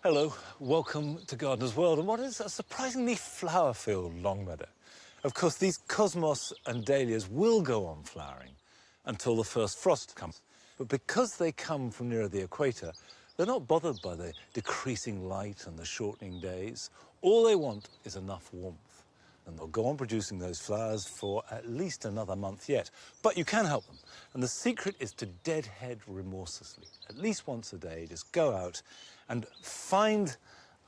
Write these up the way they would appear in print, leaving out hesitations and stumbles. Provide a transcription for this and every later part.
Hello, welcome to Gardener's World and what is a surprisingly flower-filled Longmeadow. Of course, these cosmos and dahlias will go on flowering until the first frost comes. But because they come from nearer the equator, they're not bothered by the decreasing light and the shortening days. All they want is enough warmth. And they'll go on producing those flowers for at least another month yet. But you can help them. And the secret is to deadhead remorselessly. At least once a day, just go out and find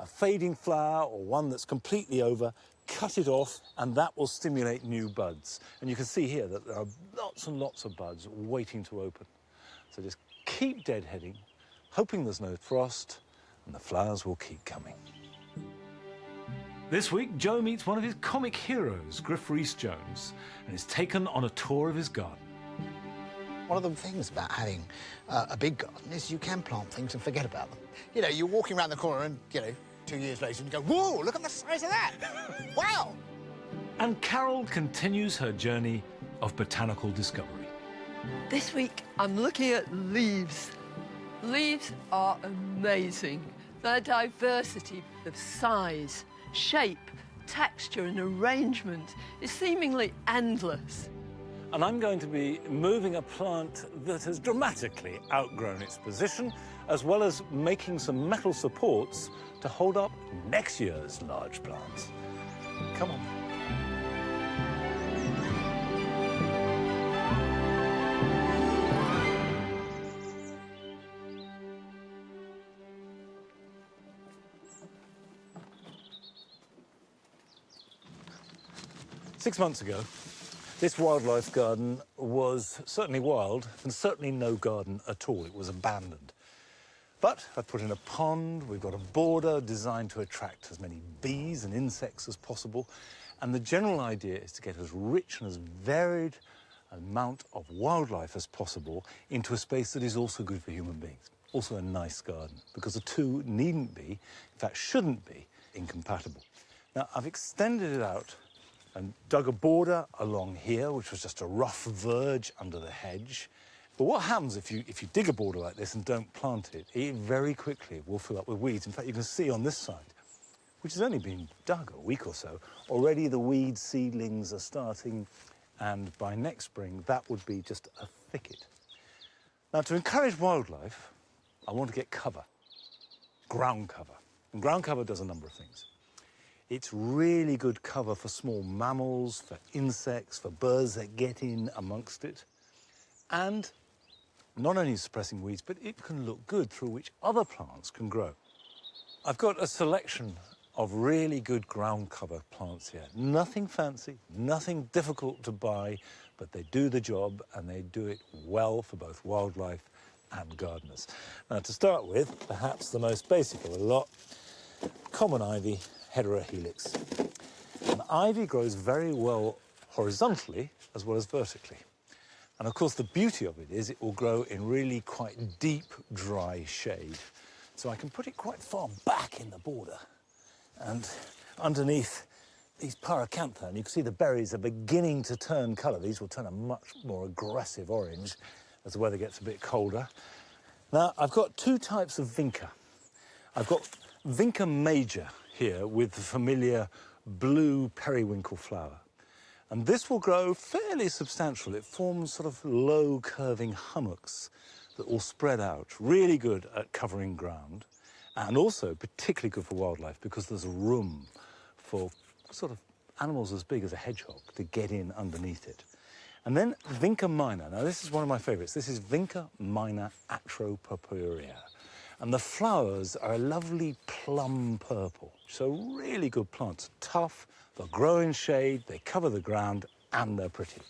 a fading flower or one that's completely over, cut it off, and that will stimulate new buds. And you can see here that there are lots and lots of buds waiting to open. So just keep deadheading, hoping there's no frost, and the flowers will keep coming. This week, Joe meets one of his comic heroes, Griff Rhys-Jones, and is taken on a tour of his garden. One of the things about having a big garden is you can plant things and forget about them. You know, you're walking around the corner and, 2 years later, and you go, whoa, look at the size of that! Wow! And Carol continues her journey of botanical discovery. This week, I'm looking at leaves. Leaves are amazing. Their diversity of size, shape, texture and arrangement is seemingly endless. And I'm going to be moving a plant that has dramatically outgrown its position, as well as making some metal supports to hold up next year's large plants. Come on. Six months ago, this wildlife garden was certainly wild and certainly no garden at all. It was abandoned. But I've put in a pond, we've got a border designed to attract as many bees and insects as possible. And the general idea is to get as rich and as varied an amount of wildlife as possible into a space that is also good for human beings. Also a nice garden, because the two needn't be, in fact shouldn't be, incompatible. Now, I've extended it out and dug a border along here, which was just a rough verge under the hedge. But what happens if you dig a border like this and don't plant it? It very quickly will fill up with weeds. In fact, you can see on this side, which has only been dug a week or so, already the weed seedlings are starting, and by next spring, that would be just a thicket. Now, to encourage wildlife, I want to get cover, ground cover. And ground cover does a number of things. It's really good cover for small mammals, for insects, for birds that get in amongst it. And not only suppressing weeds, but it can look good through which other plants can grow. I've got a selection of really good ground cover plants here. Nothing fancy, nothing difficult to buy, but they do the job and they do it well for both wildlife and gardeners. Now, to start with, perhaps the most basic of the lot, common ivy, Heterohelix. And ivy grows very well horizontally as well as vertically. And of course, the beauty of it is it will grow in really quite deep, dry shade. So I can put it quite far back in the border. And underneath these paracantha, and you can see the berries are beginning to turn colour. These will turn a much more aggressive orange as the weather gets a bit colder. Now, I've got two types of vinca. I've got vinca major here with the familiar blue periwinkle flower. And this will grow fairly substantial. It forms sort of low curving hummocks that will spread out, really good at covering ground, and also particularly good for wildlife because there's room for sort of animals as big as a hedgehog to get in underneath it. And then vinca minor. Now, this is one of my favorites. This is vinca minor atropurpurea. And the flowers are a lovely plum purple. So really good plants. Tough, they'll grow in shade, they cover the ground, and they're pretty.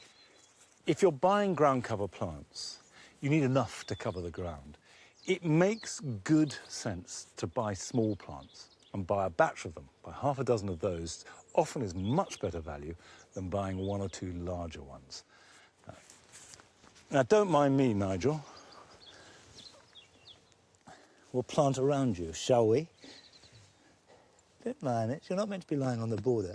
If you're buying ground cover plants, you need enough to cover the ground. It makes good sense to buy small plants and buy a batch of them. Buy half a dozen of those often is much better value than buying one or two larger ones. Now, don't mind me, Nigel. We'll plant around you, shall we? Don't lie on it. You're not meant to be lying on the border.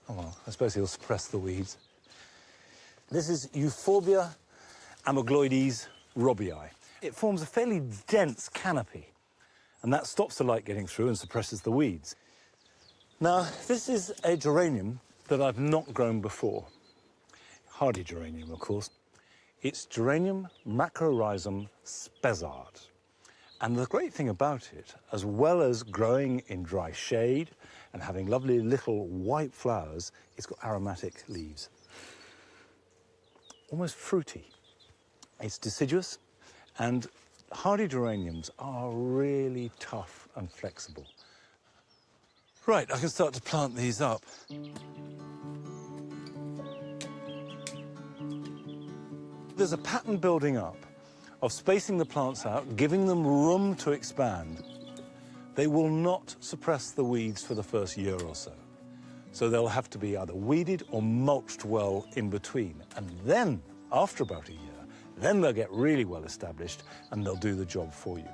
Oh, well, I suppose he'll suppress the weeds. This is Amygloides robii. It forms a fairly dense canopy. and that stops the light getting through and suppresses the weeds. Now, this is a geranium that I've not grown before. Hardy geranium, of course. It's Geranium macrorhizum spessard. And the great thing about it, as well as growing in dry shade and having lovely little white flowers, it's got aromatic leaves. Almost fruity. It's deciduous, and hardy geraniums are really tough and flexible. Right, I can start to plant these up. There's a pattern building up of spacing the plants out, giving them room to expand. They will not suppress the weeds for the first year or so. So they'll have to be either weeded or mulched well in between. And then, after about a year, then they'll get really well established and they'll do the job for you.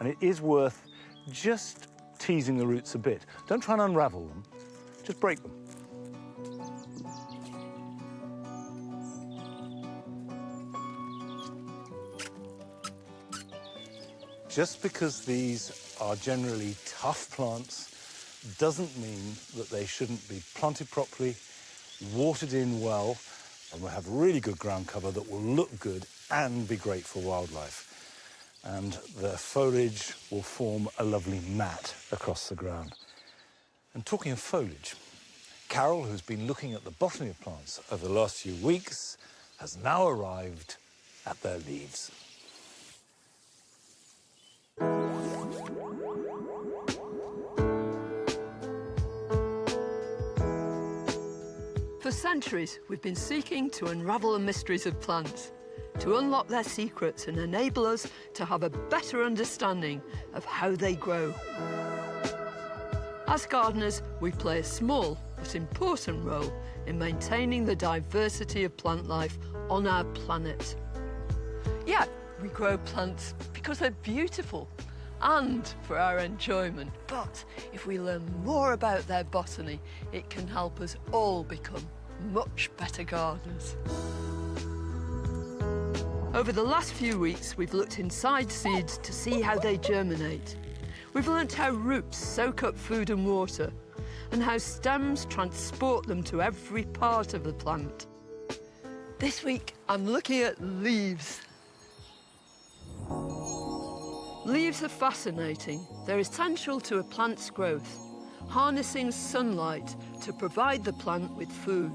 And it is worth just teasing the roots a bit. Don't try and unravel them, just break them. Just because these are generally tough plants doesn't mean that they shouldn't be planted properly, watered in well, and will have really good ground cover that will look good and be great for wildlife. And the foliage will form a lovely mat across the ground. And talking of foliage, Carol, who's been looking at the botany of plants over the last few weeks, has now arrived at their leaves. For centuries, we've been seeking to unravel the mysteries of plants, to unlock their secrets and enable us to have a better understanding of how they grow. As gardeners, we play a small but important role in maintaining the diversity of plant life on our planet. Yeah, we grow plants because they're beautiful and for our enjoyment. But if we learn more about their botany, it can help us all become much better gardeners. Over the last few weeks, we've looked inside seeds to see how they germinate. We've learnt how roots soak up food and water, and how stems transport them to every part of the plant. This week, I'm looking at leaves. Leaves are fascinating. They're essential to a plant's growth, harnessing sunlight to provide the plant with food.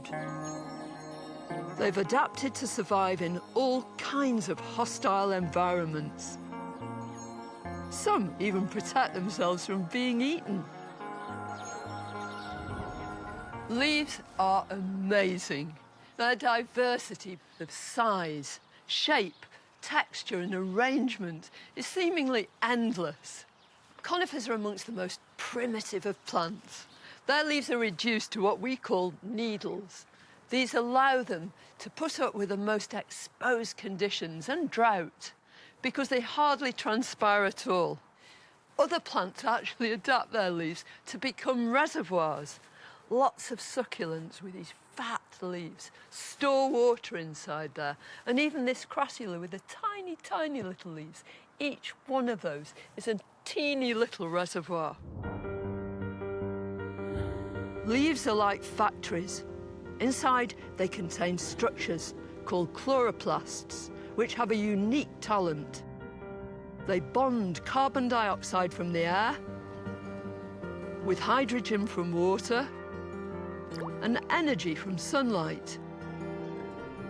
They've adapted to survive in all kinds of hostile environments. Some even protect themselves from being eaten. Leaves are amazing. Their diversity of size, shape, texture and arrangement is seemingly endless. Conifers are amongst the most primitive of plants. Their leaves are reduced to what we call needles. These allow them to put up with the most exposed conditions and drought because they hardly transpire at all. Other plants actually adapt their leaves to become reservoirs. Lots of succulents with these fat leaves store water inside there. And even this crassula with the tiny, tiny little leaves, each one of those is a teeny little reservoir. Leaves are like factories. Inside, they contain structures called chloroplasts, which have a unique talent. They bond carbon dioxide from the air with hydrogen from water and energy from sunlight,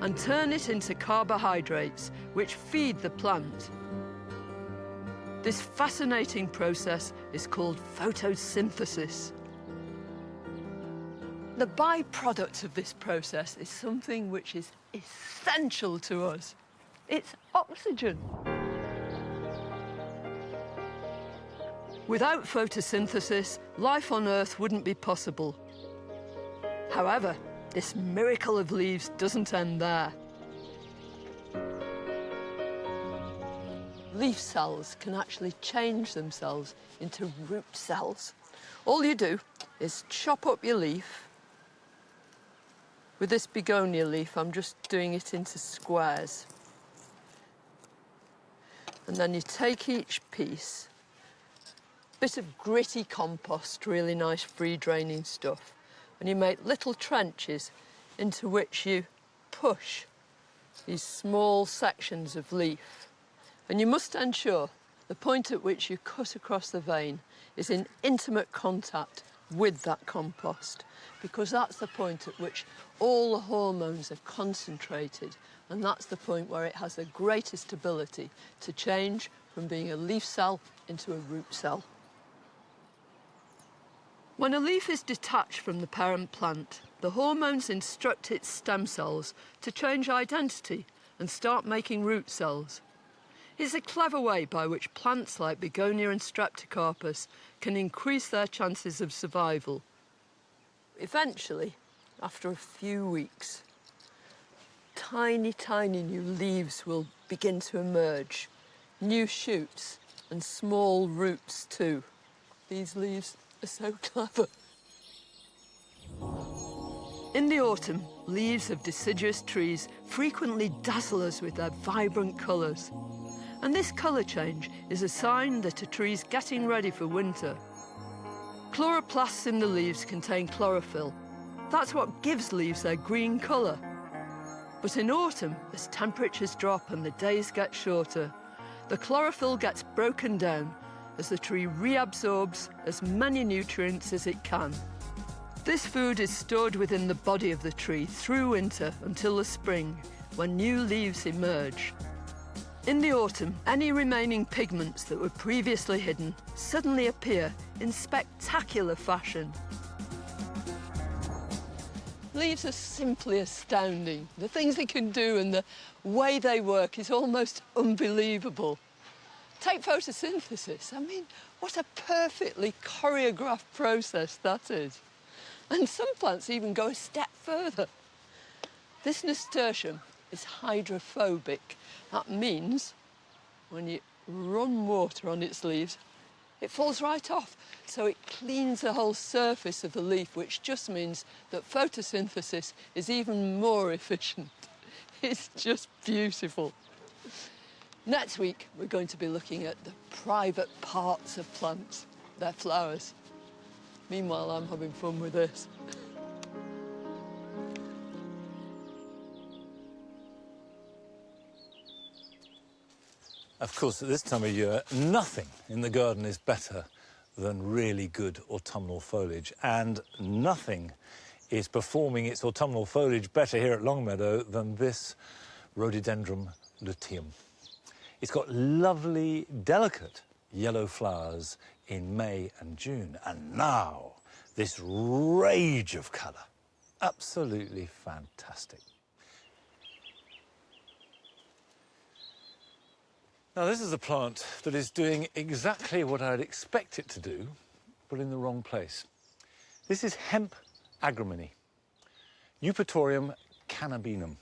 and turn it into carbohydrates, which feed the plant. This fascinating process is called photosynthesis. The byproduct of this process is something which is essential to us. It's oxygen. Without photosynthesis, life on Earth wouldn't be possible. However, this miracle of leaves doesn't end there. Leaf cells can actually change themselves into root cells. All you do is chop up your leaf. With this begonia leaf, I'm just doing it into squares. And then you take each piece bit of gritty compost, really nice free-draining stuff. And you make little trenches into which you push these small sections of leaf. And you must ensure the point at which you cut across the vein is in intimate contact with that compost, because that's the point at which all the hormones are concentrated, and that's the point where it has the greatest ability to change from being a leaf cell into a root cell. When a leaf is detached from the parent plant, the hormones instruct its stem cells to change identity and start making root cells. It's a clever way by which plants like begonia and streptocarpus can increase their chances of survival. Eventually, after a few weeks, tiny, tiny new leaves will begin to emerge, new shoots and small roots too. These leaves are so clever. In the autumn, leaves of deciduous trees frequently dazzle us with their vibrant colours. And this colour change is a sign that a tree's getting ready for winter. Chloroplasts in the leaves contain chlorophyll. That's what gives leaves their green colour. But in autumn, as temperatures drop and the days get shorter, the chlorophyll gets broken down as the tree reabsorbs as many nutrients as it can. This food is stored within the body of the tree through winter until the spring, when new leaves emerge. In the autumn, any remaining pigments that were previously hidden suddenly appear in spectacular fashion. Leaves are simply astounding. The things they can do and the way they work is almost unbelievable. Take photosynthesis. I mean, what a perfectly choreographed process that is. And some plants even go a step further. This nasturtium is hydrophobic. That means when you run water on its leaves, it falls right off. So it cleans the whole surface of the leaf, which just means that photosynthesis is even more efficient. It's just beautiful. Next week, we're going to be looking at the private parts of plants, their flowers. Meanwhile, I'm having fun with this. Of course, at this time of year, nothing in the garden is better than really good autumnal foliage, and nothing is performing its autumnal foliage better here at Longmeadow than this rhododendron luteum. It's got lovely, delicate yellow flowers in May and June, and now this rage of colour. Absolutely fantastic. Now, this is a plant that is doing exactly what I'd expect it to do, but in the wrong place. This is hemp agramine, Eupatorium cannabinum,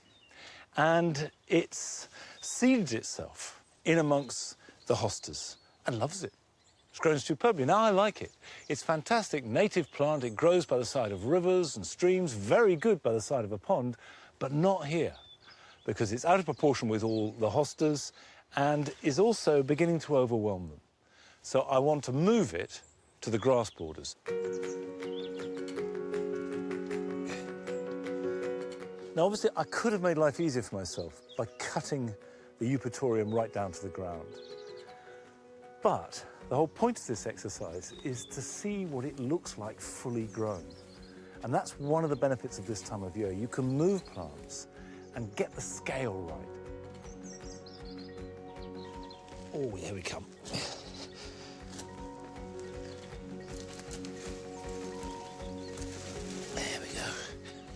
and it's seeded itself in amongst the hostas and loves it. It's grown superbly. Now, I like it. It's a fantastic native plant. It grows by the side of rivers and streams, very good by the side of a pond, but not here, because it's out of proportion with all the hostas and is also beginning to overwhelm them. So I want to move it to the grass borders. Now, obviously, I could have made life easier for myself by cutting the Eupatorium right down to the ground. But the whole point of this exercise is to see what it looks like fully grown. And that's one of the benefits of this time of year. You can move plants and get the scale right. Oh, here we come. There we go.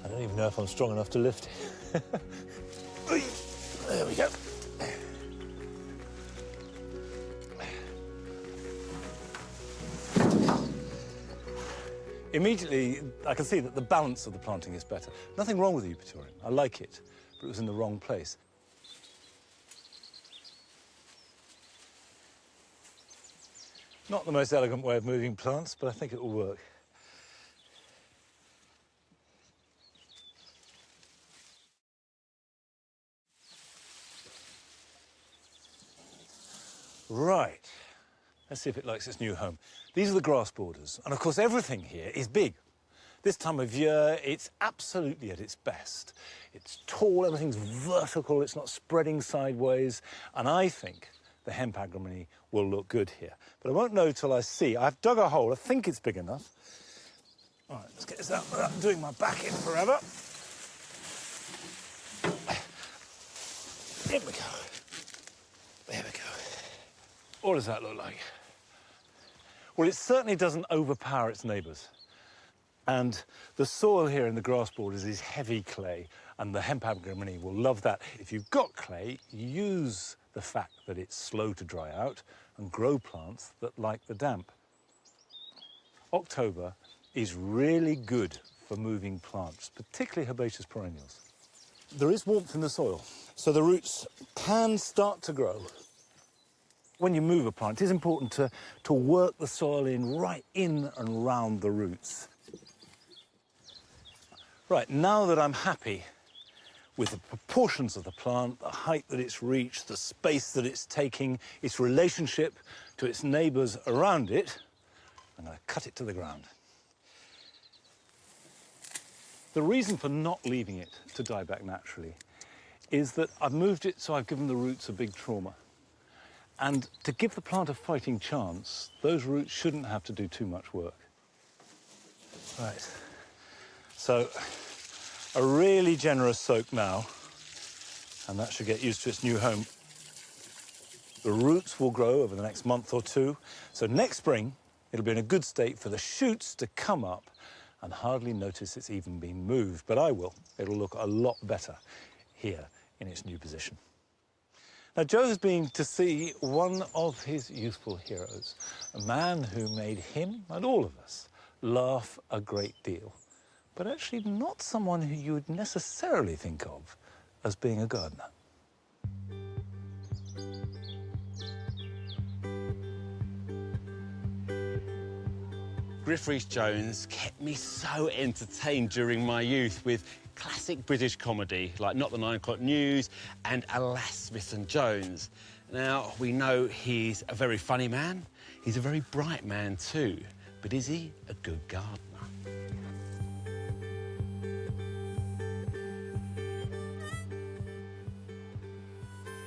I don't even know if I'm strong enough to lift it. There we go. Immediately, I can see that the balance of the planting is better. Nothing wrong with the Eupatorium. I like it, but it was in the wrong place. Not the most elegant way of moving plants, but I think it will work. Right. Let's see if it likes its new home. These are the grass borders, and of course everything here is big. This time of year, it's absolutely at its best. It's tall, everything's vertical, it's not spreading sideways, and I think the hemp agrimony will look good here. But I won't know till I see. I've dug a hole, I think it's big enough. All right, let's get this out without doing my back in forever. Here we go. There we go. What does that look like? Well, it certainly doesn't overpower its neighbours. And the soil here in the grass borders is heavy clay, and the hemp agrimony will love that. If you've got clay, use the fact that it's slow to dry out and grow plants that like the damp. October is really good for moving plants, particularly herbaceous perennials. There is warmth in the soil, so the roots can start to grow. When you move a plant, it is important to work the soil right in and round the roots. Right, now that I'm happy with the proportions of the plant, the height that it's reached, the space that it's taking, its relationship to its neighbours around it, I'm going to cut it to the ground. The reason for not leaving it to die back naturally is that I've moved it so I've given the roots a big trauma. And to give the plant a fighting chance, those roots shouldn't have to do too much work. Right, so a really generous soak now, and that should get used to its new home. The roots will grow over the next month or two, so next spring it'll be in a good state for the shoots to come up and hardly notice it's even been moved, but I will. It'll look a lot better here in its new position. Now, Joe has been to see one of his youthful heroes, a man who made him and all of us laugh a great deal, but actually not someone who you would necessarily think of as being a gardener. Griff Rhys-Jones kept me so entertained during my youth with classic British comedy like Not the 9 O'Clock News and Alas, Smith and Jones. Now, we know he's a very funny man. He's a very bright man too. But is he a good gardener?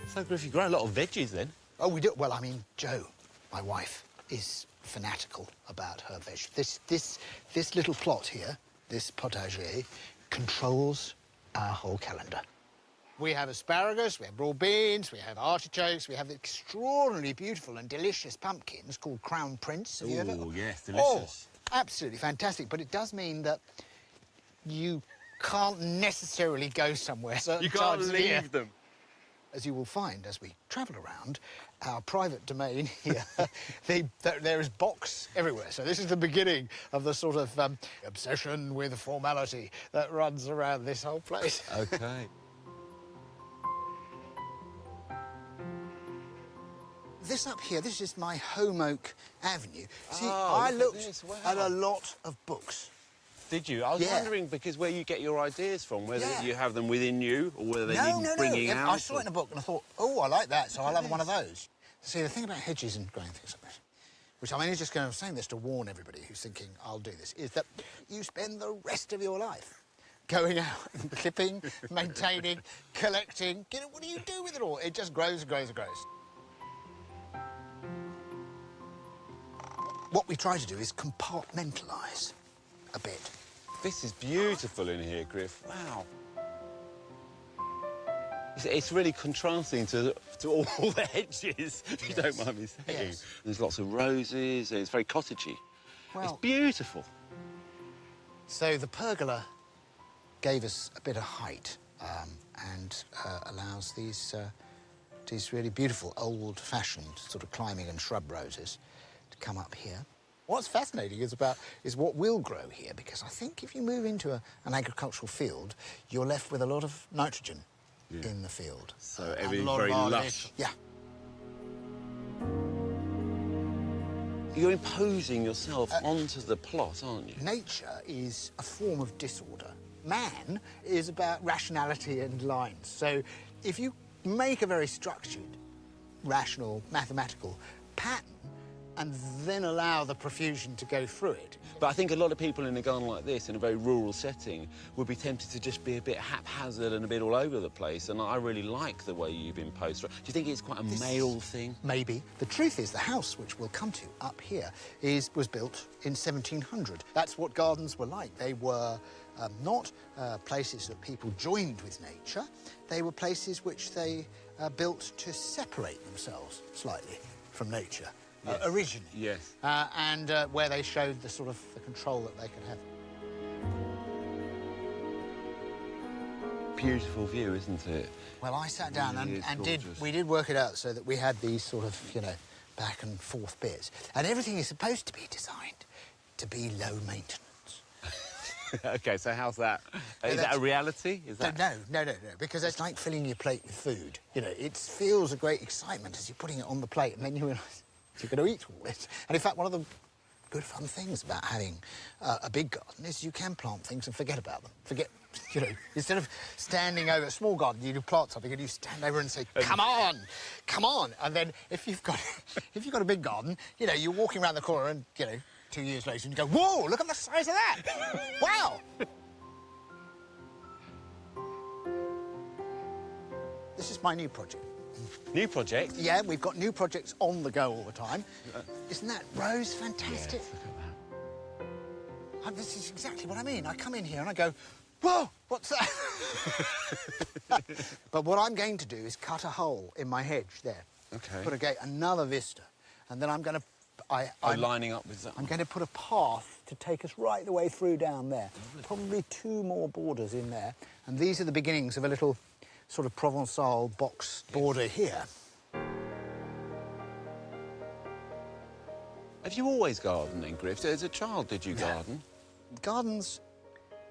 So, Griff, you grow a lot of veggies then? Oh, we do. Well, I mean, Jo, my wife, is fanatical about her veg. This little plot here, this potager, controls our whole calendar. We have asparagus, we have broad beans, we have artichokes, we have extraordinarily beautiful and delicious pumpkins called Crown Prince. Have you ever? Oh, yes, delicious. Oh, absolutely fantastic. But it does mean that you can't necessarily go somewhere. You can't leave them. As you will find as we travel around our private domain here, there is box everywhere. So this is the beginning of the sort of obsession with formality that runs around this whole place. OK. This up here, this is my home oak avenue. See, Oh, I look at looked this, wow. at a lot of books. Did you? I was Yeah. wondering because where you get your ideas from, whether Yeah. you have them within you or whether they No, need no, bringing no. out. I saw it in a book and I thought, oh, I like that, so I'll have one of those. See, the thing about hedges and growing things like this, which I'm only just going to saying this to warn everybody who's thinking I'll do this, is that you spend the rest of your life going out and clipping, maintaining, collecting. You know, what do you do with it all? It just grows and grows and grows. What we try to do is compartmentalise a bit. This is beautiful in here, Griff. Wow. It's really contrasting to all the hedges, if you don't mind me saying. Yes. There's lots of roses, and it's very cottagey. Well, it's beautiful. So the pergola gave us a bit of height and allows these really beautiful old-fashioned sort of climbing and shrub roses to come up here. What's fascinating is what will grow here, because I think if you move into an agricultural field, you're left with a lot of nitrogen in the field. So And a everything's lot of very our lush. Yeah. You're imposing yourself onto the plot, aren't you? Nature is a form of disorder. Man is about rationality and lines. So if you make a very structured, rational, mathematical pattern, and then allow the profusion to go through it. But I think a lot of people in a garden like this, in a very rural setting, would be tempted to just be a bit haphazard and a bit all over the place, and I really like the way you've imposed. Do you think it's quite a male thing? Maybe. The truth is the house, which we'll come to up here, was built in 1700. That's what gardens were like. They were not places that people joined with nature. They were places which they built to separate themselves slightly from nature. Yes. Originally. Yes. And where they showed the sort of the control that they could have. Beautiful view, isn't it? Well, I sat down Really we did work it out so that we had these sort of, you know, back and forth bits. And everything is supposed to be designed to be low maintenance. OK, so how's that? Is that a reality? Is that... No, because it's like filling your plate with food. You know, it feels a great excitement as you're putting it on the plate, and then you realise you're going to eat all this. And in fact, one of the good fun things about having a big garden is you can plant things and forget about them. You know, instead of standing over a small garden, you plant something and you stand over and say, come on, come on. And then if you've got a big garden, you know, you're walking around the corner and, you know, 2 years later and you go, whoa, look at the size of that. Wow. This is my new project. New project? Yeah, we've got new projects on the go all the time. Isn't that rose fantastic? Yes, look at that. This is exactly what I mean. I come in here and I go, whoa, what's that? But what I'm going to do is cut a hole in my hedge there. OK. Put a gate, another vista. And then I'm going to... I'm lining up with that. I'm going to put a path to take us right the way through down there. Probably 2 more borders in there. And these are the beginnings of a little sort of Provençal box border here. Have you always gardened in Griff? As a child, did you garden? Gardens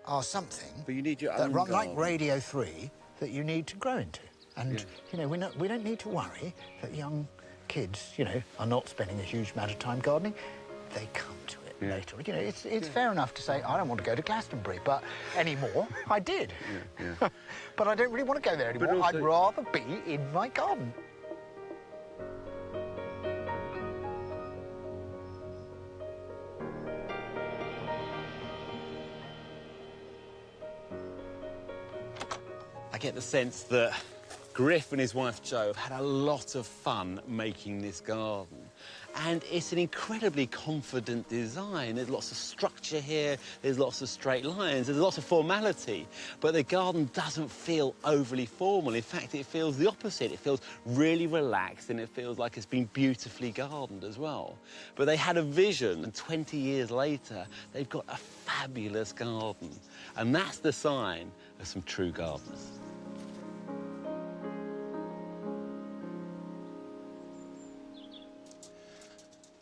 are something But you need your that own like garden. Radio 3 that you need to grow into. And, you know, we don't need to worry that young kids, you know, are not spending a huge amount of time gardening. They come to it later. You know, it's fair enough to say, I don't want to go to Glastonbury, but anymore, I did. But I don't really want to go there anymore. also- I'd rather be in my garden. I get the sense that Griff and his wife Jo have had a lot of fun making this garden. And it's an incredibly confident design. There's lots of structure here, there's lots of straight lines, there's lots of formality. But the garden doesn't feel overly formal. In fact, it feels the opposite. It feels really relaxed and it feels like it's been beautifully gardened as well. But they had a vision, and 20 years later, they've got a fabulous garden. And that's the sign of some true gardeners.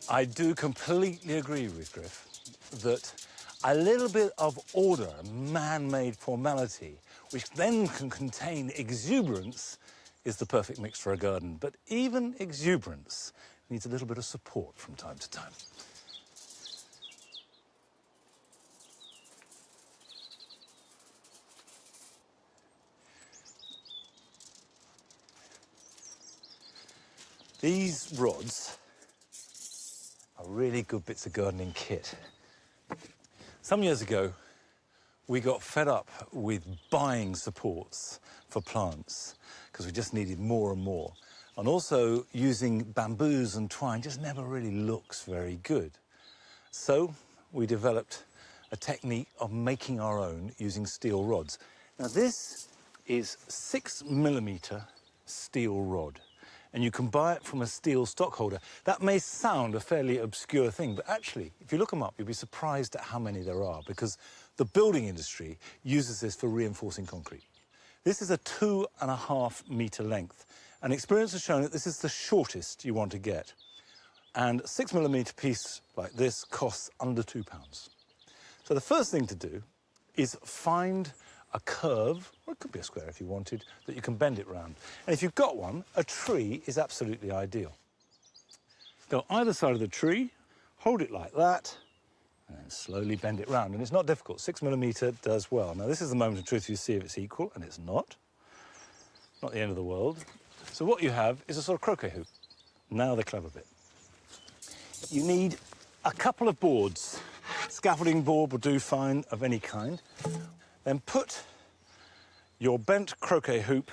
I do completely agree with Griff that a little bit of order, man-made formality, which then can contain exuberance, is the perfect mix for a garden. But even exuberance needs a little bit of support from time to time. These rods are really good bits of gardening kit. Some years ago, we got fed up with buying supports for plants because we just needed more and more. And also using bamboos and twine just never really looks very good. So we developed a technique of making our own using steel rods. Now this is 6mm steel rod. And you can buy it from a steel stockholder. That may sound a fairly obscure thing, but actually, if you look them up, you'll be surprised at how many there are, because the building industry uses this for reinforcing concrete. This is a 2.5 metre length, and experience has shown that this is the shortest you want to get. And a 6mm piece like this costs under £2. So the first thing to do is find a curve, or it could be a square if you wanted, that you can bend it round. And if you've got one, a tree is absolutely ideal. Go either side of the tree, hold it like that, and then slowly bend it round. And it's not difficult. 6mm does well. Now, this is the moment of truth you see if it's equal, and it's not. Not the end of the world. So what you have is a sort of croquet hoop. Now the clever bit. You need a couple of boards. Scaffolding board will do fine, of any kind. Then put your bent croquet hoop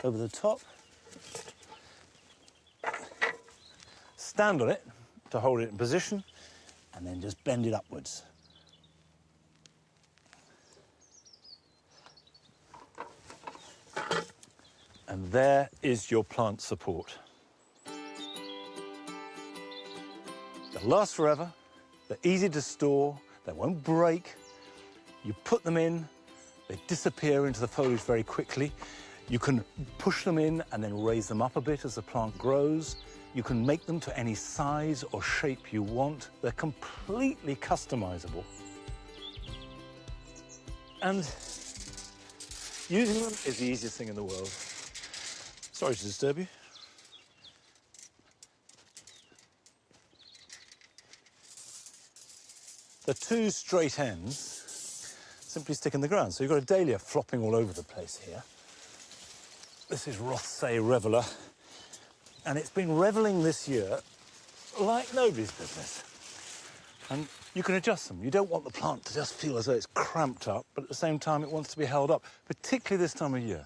over the top. Stand on it to hold it in position, and then just bend it upwards. And there is your plant support. They'll last forever, they're easy to store, they won't break. You put them in, they disappear into the foliage very quickly. You can push them in and then raise them up a bit as the plant grows. You can make them to any size or shape you want. They're completely customizable. And using them is the easiest thing in the world. Sorry to disturb you. The two straight ends simply stick in the ground. So you've got a dahlia flopping all over the place here. This is Rothsay Reveller, and it's been revelling this year like nobody's business. And you can adjust them. You don't want the plant to just feel as though it's cramped up, but at the same time it wants to be held up, particularly this time of year,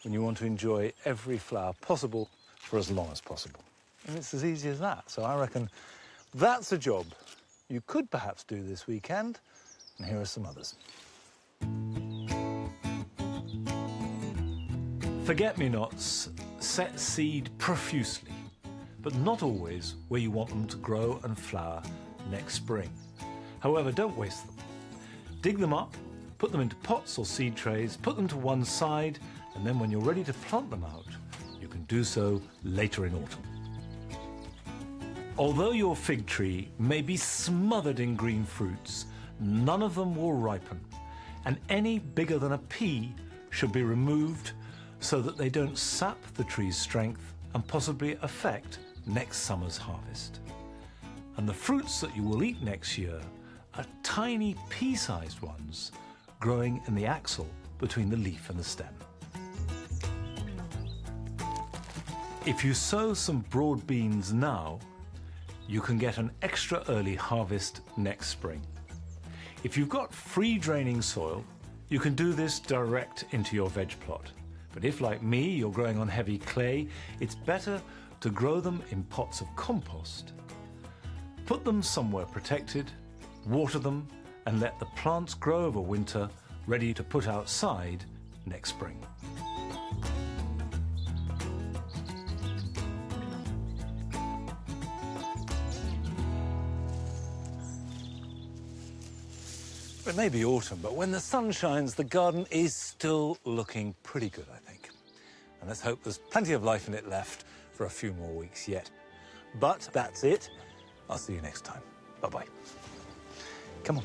when you want to enjoy every flower possible for as long as possible. And it's as easy as that. So I reckon that's a job you could perhaps do this weekend, and here are some others. Forget-me-nots set seed profusely, but not always where you want them to grow and flower next spring. However, don't waste them. Dig them up, put them into pots or seed trays, put them to one side, and then when you're ready to plant them out, you can do so later in autumn. Although your fig tree may be smothered in green fruits, none of them will ripen, and any bigger than a pea should be removed so that they don't sap the tree's strength and possibly affect next summer's harvest. And the fruits that you will eat next year are tiny pea-sized ones growing in the axil between the leaf and the stem. If you sow some broad beans now, you can get an extra early harvest next spring. If you've got free draining soil, you can do this direct into your veg plot. But if, like me, you're growing on heavy clay, it's better to grow them in pots of compost. Put them somewhere protected, water them, and let the plants grow over winter, ready to put outside next spring. It may be autumn, but when the sun shines, the garden is still looking pretty good, I think. And let's hope there's plenty of life in it left for a few more weeks yet. But that's it. I'll see you next time. Bye-bye. Come on.